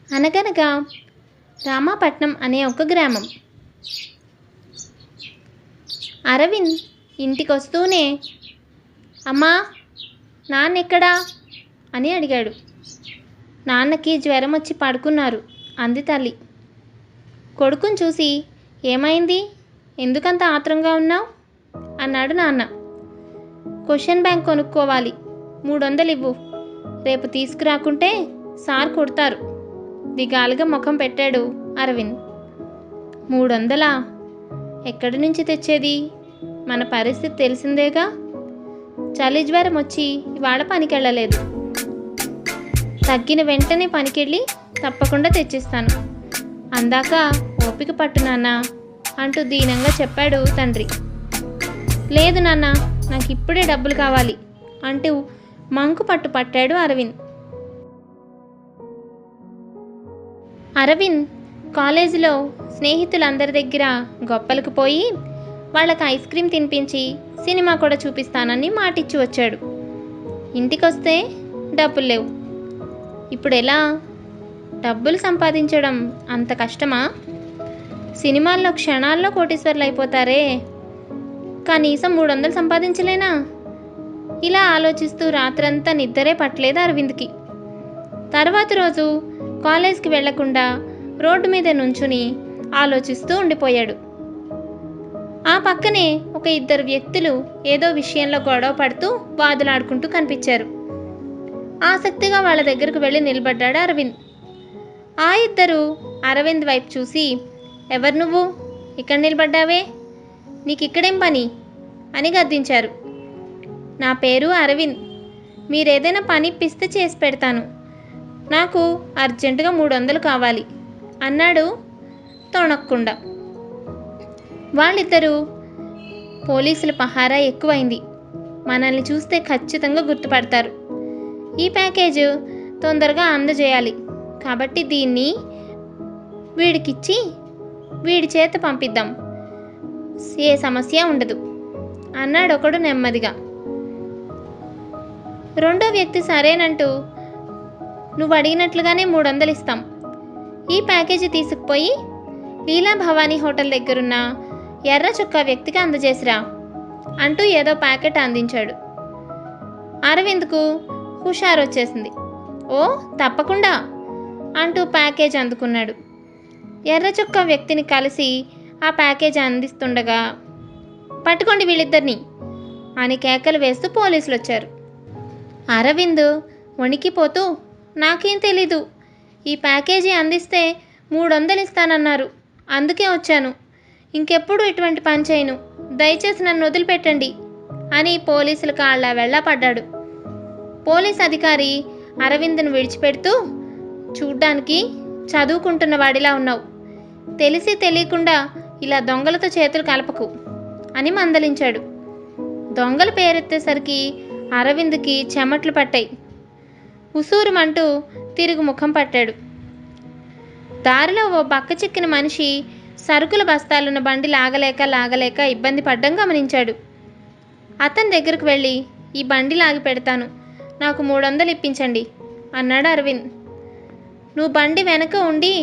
అనగనగా రామాపట్నం అనే ఒక గ్రామం. అరవింద్ ఇంటికొస్తూనే, అమ్మా, నాన్నెక్కడా అని అడిగాడు. నాన్నకి జ్వరం వచ్చి పడుకున్నారు అంది తల్లి. కొడుకుని చూసి, ఏమైంది, ఎందుకంత ఆత్రంగా ఉన్నావు అన్నాడు నాన్న. క్వశ్చన్ బ్యాంక్ కొనుక్కోవాలి, 300 ఇవ్వు, రేపు తీసుకురాకుంటే సార్ కొడతారు దిగాలుగా ముఖం పెట్టాడు అరవింద్. 300? ఎక్కడి నుంచి తెచ్చేది? మన పరిస్థితి తెలిసిందేగా. చలి జ్వరం వచ్చి ఇవాళ పనికెళ్ళలేదు. తగ్గిన వెంటనే పనికెళ్ళి తప్పకుండా తెచ్చిస్తాను. అందాక ఓపిక పట్టు నాన్న అంటూ దీనంగా చెప్పాడు తండ్రి. లేదు నాన్న, నాకు ఇప్పుడే డబ్బులు కావాలి అంటూ మంకు పట్టు పట్టాడు అరవింద్. అరవింద్ కాలేజీలో స్నేహితులందరి దగ్గర గొప్పలకు పోయి వాళ్ళకి ఐస్ క్రీమ్ తినిపించి సినిమా కూడా చూపిస్తానని మాటిచ్చి వచ్చాడు. ఇంటికొస్తే డబ్బులు లేవు. ఇప్పుడు ఎలా? డబ్బులు సంపాదించడం అంత కష్టమా? సినిమాల్లో క్షణాల్లో కోటీశ్వర్లు అయిపోతారే, కనీసం 300 సంపాదించలేనా? ఇలా ఆలోచిస్తూ రాత్రంతా నిద్రే పట్టలేదు అరవింద్కి. తర్వాత రోజు కాలేజ్కి వెళ్లకుండా రోడ్డు మీద నుంచుని ఆలోచిస్తూ ఉండిపోయాడు. ఆ పక్కనే ఒక 2 వ్యక్తులు ఏదో విషయంలో గొడవ పడుతూ వాదులాడుకుంటూ కనిపించారు. ఆసక్తిగా వాళ్ళ దగ్గరకు వెళ్ళి నిలబడ్డాడు అరవింద్. ఆ 2 అరవింద్ వైపు చూసి, ఎవరు నువ్వు, ఇక్కడ నిలబడ్డావే, నీకు ఇక్కడేం పని అని గద్దించారు. నా పేరు అరవింద్, మీరేదైనా పని ఇప్పిస్తే చేసి పెడతాను, నాకు అర్జెంటుగా 300 కావాలి అన్నాడు తొణక్కుండా. వాళ్ళిద్దరూ, పోలీసుల పహారా ఎక్కువైంది, మనల్ని చూస్తే ఖచ్చితంగా గుర్తుపడతారు, ఈ ప్యాకేజ్ తొందరగా అందజేయాలి, కాబట్టి దీన్ని వీడికిచ్చి వీడి చేత పంపిద్దాం, ఏ సమస్య ఉండదు అన్నాడు ఒకడు నెమ్మదిగా. రెండో వ్యక్తి సరేనంటూ, నువ్వు అడిగినట్లుగానే 300 ఇస్తాం, ఈ ప్యాకేజీ తీసుకుపోయి లీలా భవానీ హోటల్ దగ్గరున్న ఎర్ర చొక్కా వ్యక్తికి అందజేసిరా అంటూ ఏదో ప్యాకెట్ అందించాడు. అరవింద్కు హుషారు వచ్చేసింది. ఓ తప్పకుండా అంటూ ప్యాకేజ్ అందుకున్నాడు. ఎర్ర చొక్కా వ్యక్తిని కలిసి ఆ ప్యాకేజ్ అందిస్తుండగా, పట్టుకోండి వీళ్ళిద్దరిని అని కేకలు వేస్తూ పోలీసులు వచ్చారు. అరవింద్ వణికిపోతూ, నాకేం తెలీదు, ఈ ప్యాకేజీ అందిస్తే 300 ఇస్తానన్నారు, అందుకే వచ్చాను, ఇంకెప్పుడు ఇటువంటి పని చేయను, దయచేసి నన్ను వదిలిపెట్టండి అని పోలీసుల కాళ్ళ వెళ్ళ పడ్డాడు. పోలీస్ అధికారి అరవింద్ను విడిచిపెడుతూ, చూడ్డానికి చదువుకుంటున్న వాడిలా ఉన్నావు, తెలిసి తెలియకుండా ఇలా దొంగలతో చేతులు కలపకు అని మందలించాడు. దొంగల పేరెత్తేసరికి అరవింద్కి చెమట్లు పట్టాయి. ఉసూరుమంటూ తిరుగు ముఖం పట్టాడు. దారిలో ఓ బక్క చిక్కిన మనిషి సరుకుల బస్తాలున్న బండి లాగలేక ఇబ్బంది పడ్డం గమనించాడు. అతని దగ్గరకు వెళ్ళి, ఈ బండి లాగి పెడతాను, నాకు 300 ఇప్పించండి అన్నాడు అరవింద్. నువ్వు బండి వెనక ఉండి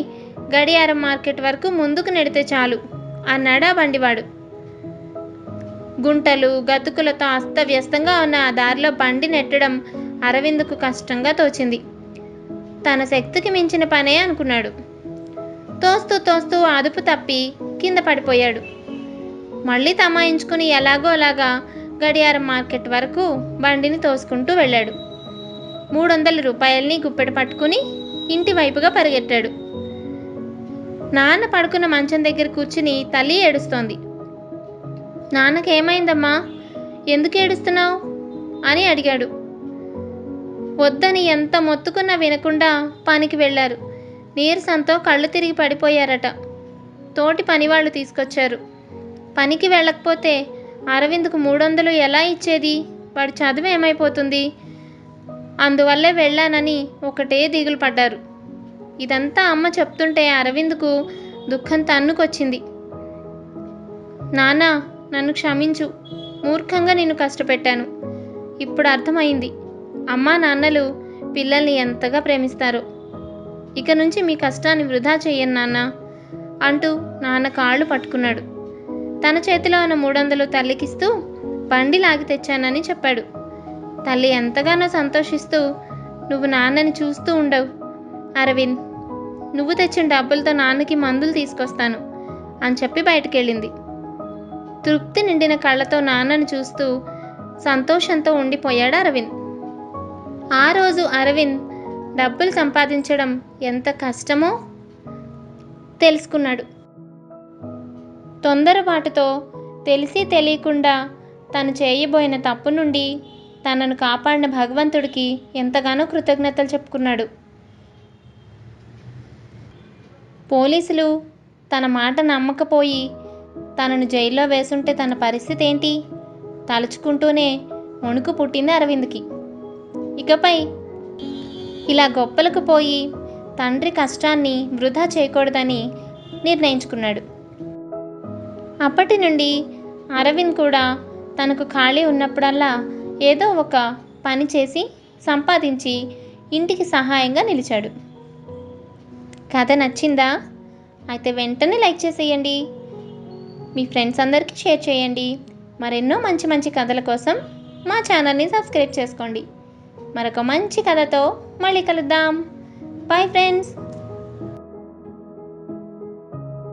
గడియారం మార్కెట్ వరకు ముందుకు నెడితే చాలు అన్నాడు ఆ బండివాడు. గుంటలు గతుకులతో అస్తవ్యస్తంగా ఉన్న ఆ దారిలో బండి నెట్టడం అరవింద్కు కష్టంగా తోచింది. తన శక్తికి మించిన పనే అనుకున్నాడు. తోస్తూ అదుపు తప్పి కింద పడిపోయాడు. మళ్ళీ తమాయించుకుని ఎలాగో అలాగా గడియారం మార్కెట్ వరకు బండిని తోసుకుంటూ వెళ్ళాడు. 300 రూపాయల్ని గుప్పెట పట్టుకుని ఇంటి వైపుగా పరిగెట్టాడు. నాన్న పడుకున్న మంచం దగ్గర కూర్చుని తల్లి ఏడుస్తోంది. నాన్నకేమైందమ్మా, ఎందుకు ఏడుస్తున్నావు అని అడిగాడు. వద్దని ఎంత మొత్తుకున్నా వినకుండా పనికి వెళ్ళారు. నీరసంతో కళ్ళు తిరిగి పడిపోయారట. తోటి పనివాళ్ళు తీసుకొచ్చారు. పనికి వెళ్ళకపోతే అరవింద్కు 300 ఎలా ఇచ్చేది, వాడి చదువు ఏమైపోతుంది, అందువల్లే వెళ్ళానని ఒకటే దిగులు పడ్డారు. ఇదంతా అమ్మ చెప్తుంటే అరవింద్కు దుఃఖం తన్నుకొచ్చింది. నాన్న, నన్ను క్షమించు, మూర్ఖంగా నిన్ను కష్టపెట్టాను, ఇప్పుడు అర్థమైంది అమ్మా నాన్నలు పిల్లల్ని ఎంతగా ప్రేమిస్తారో. ఇక నుంచి మీ కష్టాన్ని వృధా చెయ్యను నాన్న అంటూ నాన్న కాళ్ళు పట్టుకున్నాడు. తన చేతిలో ఉన్న 300 తల్లికిస్తూ బండి లాగి తెచ్చానని చెప్పాడు. తల్లి ఎంతగానో సంతోషిస్తూ, నువ్వు నాన్నని చూస్తూ ఉండవు అరవింద్, నువ్వు తెచ్చిన డబ్బులతో నాన్నకి మందులు తీసుకొస్తాను అని చెప్పి బయటకెళ్ళింది. తృప్తి నిండిన కళ్ళతో నాన్నని చూస్తూ సంతోషంతో ఉండిపోయాడు అరవింద్. ఆ రోజు అరవింద్ డబ్బులు సంపాదించడం ఎంత కష్టమో తెలుసుకున్నాడు. తొందరపాటుతో తెలిసి తెలియకుండా తను చేయబోయిన తప్పు నుండి తనను కాపాడిన భగవంతుడికి ఎంతగానో కృతజ్ఞతలు చెప్పుకున్నాడు. పోలీసులు తన మాట నమ్మకపోయి తనను జైల్లో వేసుంటే తన పరిస్థితి ఏంటి? తలుచుకుంటూనే వణుకు పుట్టింది అరవింద్కి. ఇకపై ఇలా గొప్పలకు పోయి తండ్రి కష్టాన్ని వృధా చేయకూడదని నిర్ణయించుకున్నాడు. అప్పటి నుండి అరవింద్ కూడా తనకు ఖాళీ ఉన్నప్పుడల్లా ఏదో ఒక పని చేసి సంపాదించి ఇంటికి సహాయంగా నిలిచాడు. కథ నచ్చిందా? అయితే వెంటనే లైక్ చేసేయండి. మీ ఫ్రెండ్స్ అందరికీ షేర్ చేయండి. మరెన్నో మంచి మంచి కథల కోసం మా ఛానల్ని సబ్స్క్రైబ్ చేసుకోండి. మరొక మంచి కథతో మళ్ళీ కలుద్దాం. Bye friends.